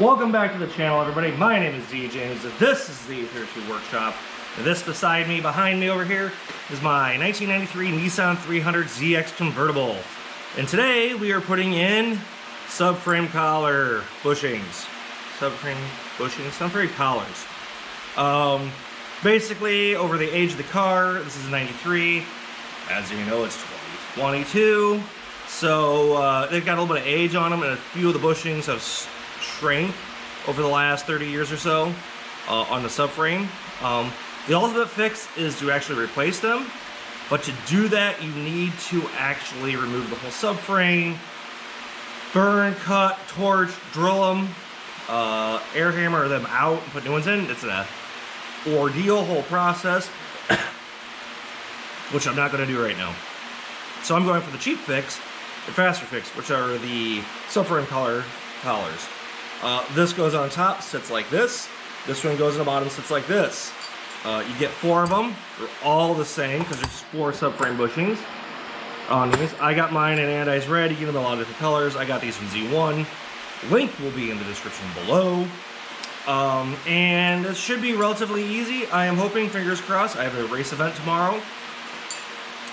Welcome back to the channel, everybody. My name is Z James. This is the 32 Workshop. And this beside me, behind me over here, is my 1993 Nissan 300ZX Convertible. And today we are putting in subframe collar bushings. Subframe bushings, not very collars. Basically, over the age of the car, this is a 93. As you know, it's 2022. So they've got a little bit of age on them, and a few of the bushings have shrank over the last 30 years or so on the subframe. The ultimate fix is to actually replace them, but to do that you need to actually remove the whole subframe, burn, cut, torch, drill them, air hammer them out and put new ones in. It's an ordeal, whole process, which I'm not going to do right now. So I'm going for the cheap fix, the faster fix, which are the subframe collars. This goes on top, sits like this. This one goes on the bottom, sits like this. You get 4 of them. They're all the same because there's 4 subframe bushings on these. I got mine in anodized red. You get them in a lot of different colors. I got these from Z1. Link will be in the description below. And it should be relatively easy. I am hoping, fingers crossed, I have a race event tomorrow.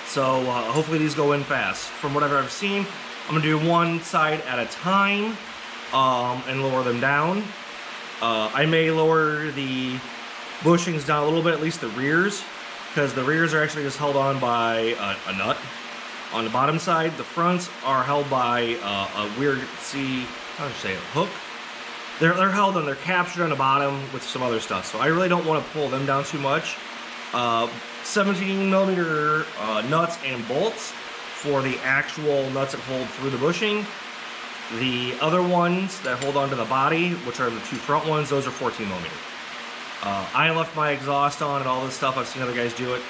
So hopefully these go in fast. From whatever I've seen, I'm going to do one side at a time and lower them down. I may lower the bushings down a little bit, at least the rears, because the rears are actually just held on by a nut on the bottom side. The fronts are held by a weird, how do you say it, hook? They're held on, they're captured on the bottom with some other stuff, so I really don't want to pull them down too much. 17mm nuts and bolts for the actual nuts that hold through the bushing. The other ones that hold onto the body, which are the 2 front ones, those are 14mm. I left my exhaust on and all this stuff. I've seen other guys do it.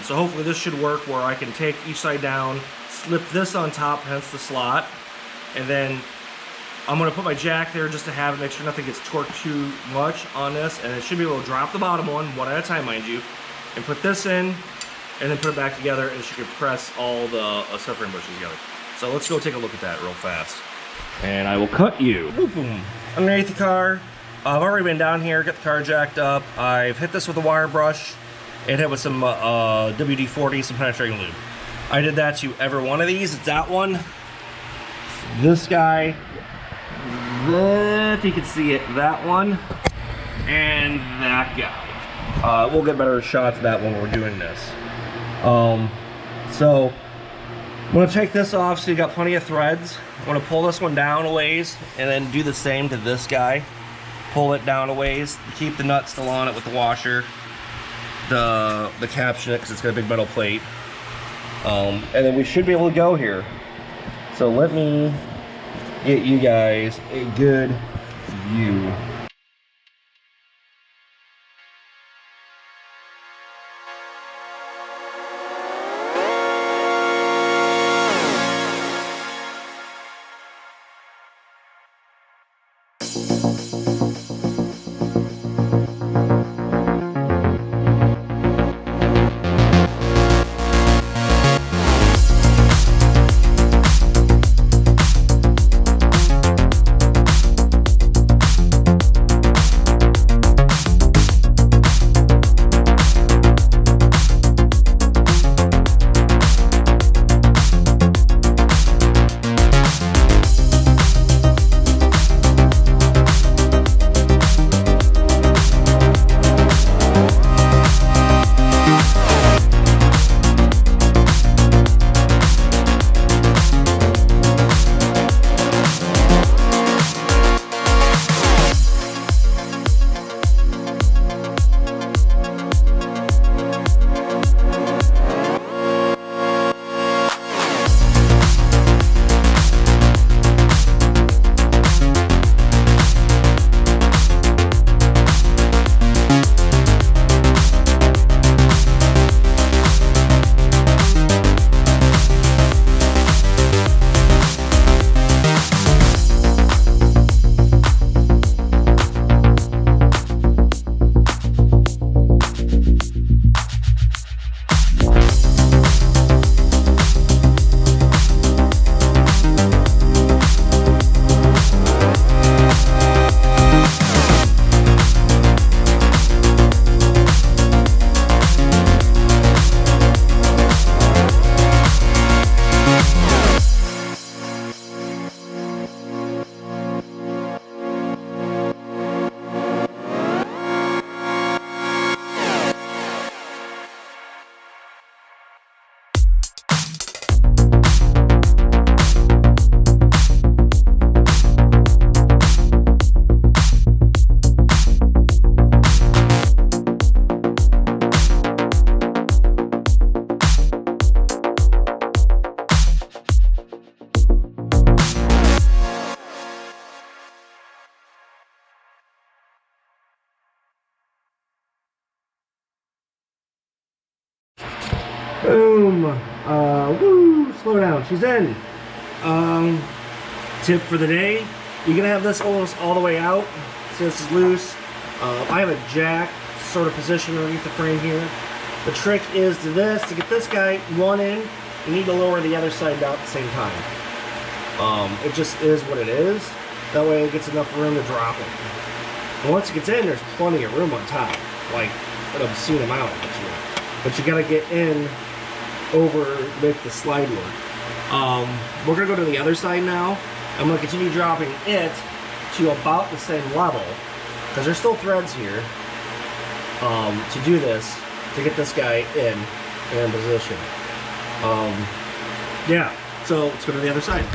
So hopefully this should work where I can take each side down, slip this on top, hence the slot, and then I'm going to put my jack there just to have it, make sure nothing gets torqued too much on this, and it should be able to drop the bottom one at a time, mind you, and put this in, and then put it back together, and she could press all the subframe bushes together. So let's go take a look at that real fast. And I will cut you. Boom, boom. Underneath the car. I've already been down here, got the car jacked up. I've hit this with a wire brush and hit with some WD-40, some penetrating lube. I did that to every one of these. It's that one, this guy, if you can see it, that one, and that guy. We'll get better shots of that when we're doing this. So I'm going to take this off so you got plenty of threads. I'm going to pull this one down a ways and then do the same to this guy. Pull it down a ways, keep the nut still on it with the washer, the caption it because it's got a big metal plate, and then we should be able to go here. So let me get you guys a good view. Boom. Woo, slow down. She's in. Tip for the day. You're gonna have this almost all the way out. So this is loose. I have a jack sort of position underneath the frame here. The trick is to get this guy one in, you need to lower the other side down at the same time. It just is what it is. That way it gets enough room to drop it. And once it gets in, there's plenty of room on top, like an obscene amount. But you gotta get in over with the slide work. We're gonna go to the other side now. I'm gonna continue dropping it to about the same level, because there's still threads here, to do this, to get this guy in position. Yeah, so let's go to the other side.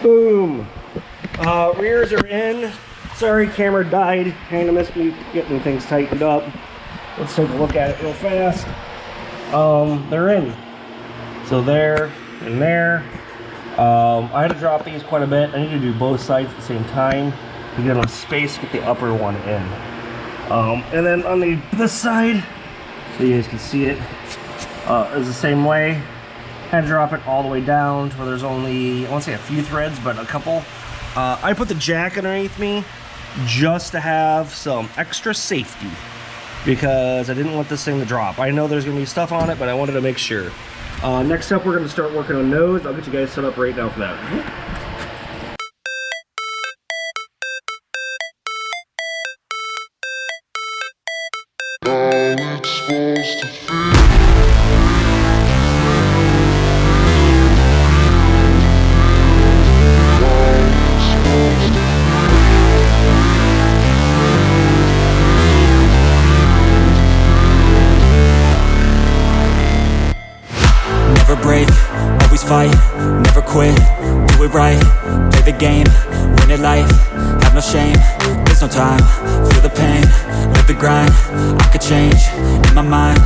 Boom. Rears are in. Sorry, camera died. Kind of missed me getting things tightened up. Let's take a look at it real fast. They're in. So there and there. I had to drop these quite a bit. I need to do both sides at the same time to get enough space to get the upper one in. And then on this side, so you guys can see it, is the same way. Had to drop it all the way down to where there's only, I won't say a few threads, but a couple. I put the jack underneath me just to have some extra safety, because I didn't want this thing to drop. I know there's going to be stuff on it, but I wanted to make sure. Next up, we're going to start working on nose. I'll get you guys set up right now for that. Break, always fight, never quit, do it right, play the game, win it life, have no shame, there's no time, feel the pain, live the grind, I could change, in my mind,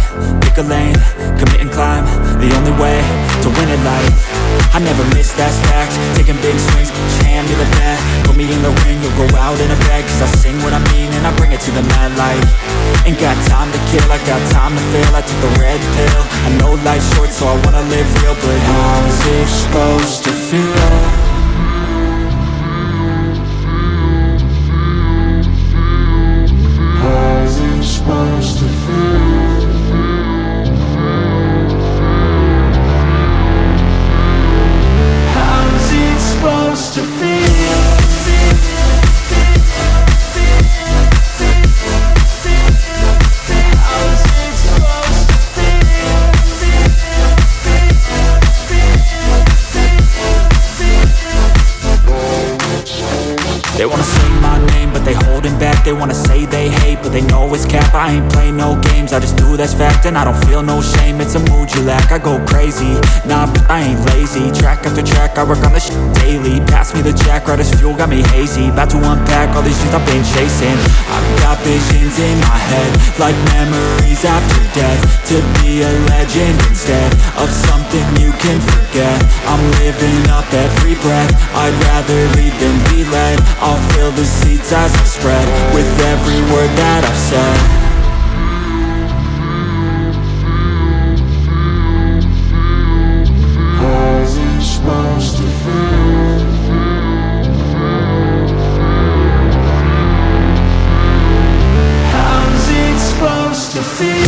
pick a lane, commit and climb, the only way to win it life, I never miss that stack, taking big swings, put your hand to the bat, put me in the ring, you'll go out in a bag, cause I sing what I mean and I bring it to the mad light, ain't got time to kill, I got time to feel, I took the red pill, I know life's short so I wanna live real, but how's it supposed to feel? How's it supposed to feel? How's it wanna say they hate, but they know it's cap. I ain't playing no games, I just do that's fact. And I don't feel no shame, it's a mood you lack. I go crazy, nah, but I ain't lazy. Track after track, I work on this shit daily. Pass me the jack, right as fuel, got me hazy. About to unpack all these things I've been chasing. I've got visions in my head, like memories after death. To be a legend instead of something you can forget. I'm living up every breath, I'd rather lead than be led. I'll fill the seats as I spread, with every word that I've said. How's it supposed to feel? How's it supposed to feel?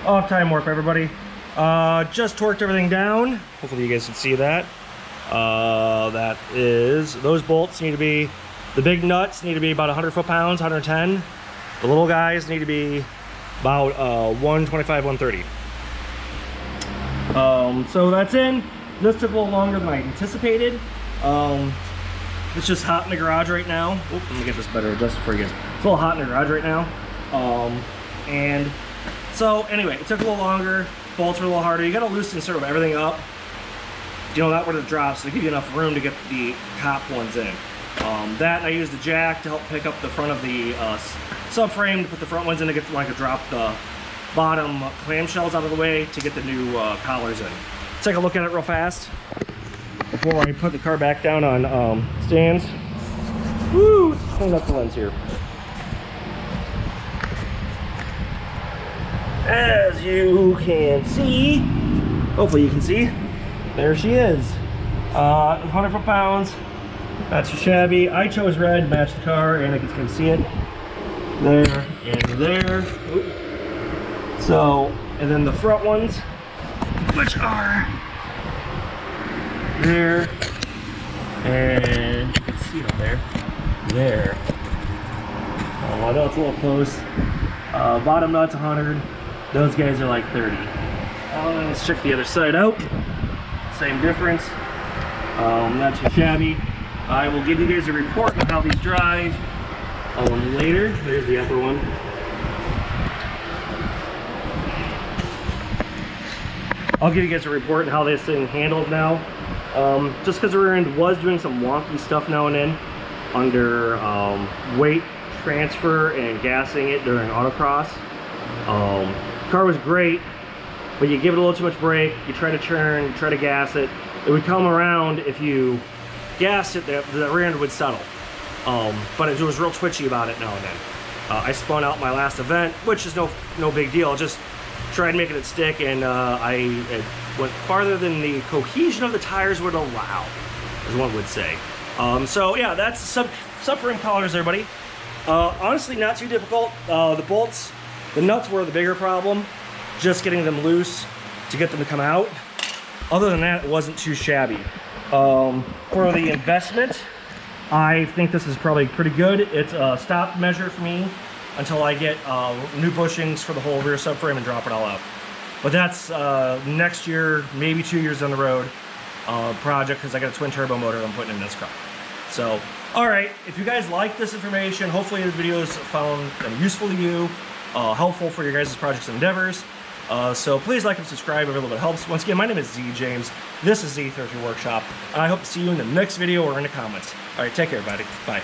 Off time warp, everybody. Just torqued everything down. Hopefully you guys can see that. That is, those bolts need to be, the big nuts need to be about 100 foot-pounds, 110. The little guys need to be about 125, 130. So that's in. This took a little longer than I anticipated. It's just hot in the garage right now. Oop, let me get this better adjusted for you guys. It's a little hot in the garage right now. And so anyway, it took a little longer. Bolts were a little harder. You gotta loosen sort of everything up. You know, that where it drops, so to give you enough room to get the top ones in. That, and I used the jack to help pick up the front of the subframe to put the front ones in to get, like, to drop the bottom clamshells out of the way to get the new collars in. Let's take a look at it real fast before I put the car back down on stands. Woo! Let's clean up the lens here. As you can see, hopefully you can see, there she is. 100 foot-pounds, not too shabby. I chose red to match the car, and I can see it there and there. Oop. So, and then the front ones, which are there, and you can see them there. Oh, I know it's a little close. Bottom nut's 100. Those guys are like 30. Let's check the other side out. Same difference. Not too shabby. I will give you guys a report on how these drive later. There's the upper one. I'll give you guys a report on how this thing handles now. just because the rear end was doing some wonky stuff now and then under weight transfer and gassing it during autocross. Car was great, but you give it a little too much brake, you try to turn, you try to gas it, it would come around. If you gassed it, the rear end would settle. But it was real twitchy about it now and then. I spun out my last event, which is no big deal. Just tried making it stick, and it went farther than the cohesion of the tires would allow, as one would say. So yeah, that's subframe collars, everybody. Honestly, not too difficult. The bolts, the nuts were the bigger problem. Just getting them loose to get them to come out. Other than that, it wasn't too shabby. For the investment, I think this is probably pretty good. It's a stop measure for me until I get new bushings for the whole rear subframe and drop it all out. But that's next year, maybe 2 years down the road project, because I got a twin turbo motor I'm putting in this car. So, all right, if you guys like this information, hopefully the videos found them useful to you, helpful for your guys' projects and endeavors. So please like and subscribe, every little bit helps. Once again, my name is Z James. This is Z33 Workshop, and I hope to see you in the next video or in the comments. All right, take care, everybody. Bye.